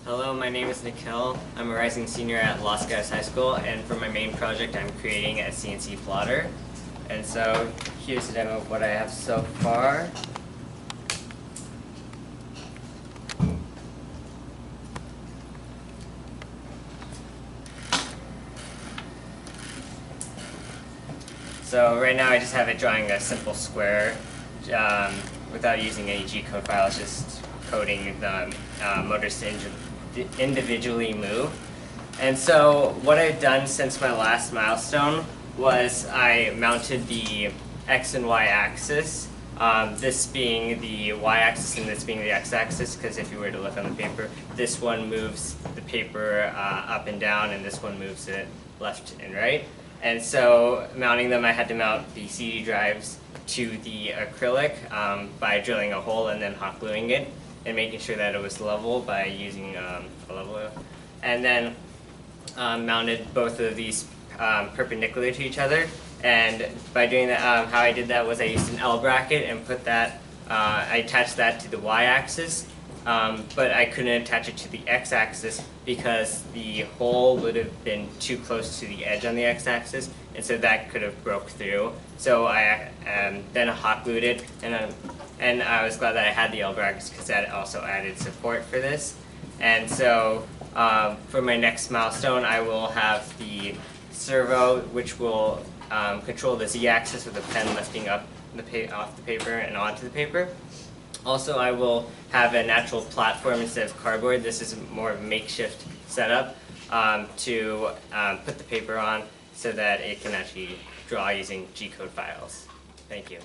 Hello, my name is Nikhil. I'm a rising senior at Los Gatos High School, and for my main project I'm creating a CNC plotter. And so here's a demo of what I have so far. So right now I just have it drawing a simple square without using any G-code files, just coding the motors to individually move. And so what I've done since my last milestone was I mounted the X and Y axis, this being the Y axis and this being the X axis, because if you were to look on the paper, this one moves the paper up and down and this one moves it left and right. And so mounting them, I had to mount the CD drives to the acrylic by drilling a hole and then hot gluing it and making sure that it was level by using a level wheel. And then mounted both of these perpendicular to each other. And by doing that, how I did that was I used an L bracket and put that, I attached that to the Y axis. But I couldn't attach it to the X-axis because the hole would have been too close to the edge on the X-axis, and so that could have broke through. So I then hot glued it, and I was glad that I had the L brackets because that also added support for this. And so for my next milestone, I will have the servo, which will control the Z-axis with the pen lifting up off the paper and onto the paper. Also, I will have a natural platform instead of cardboard. This is more of a makeshift setup to put the paper on so that it can actually draw using G-code files. Thank you.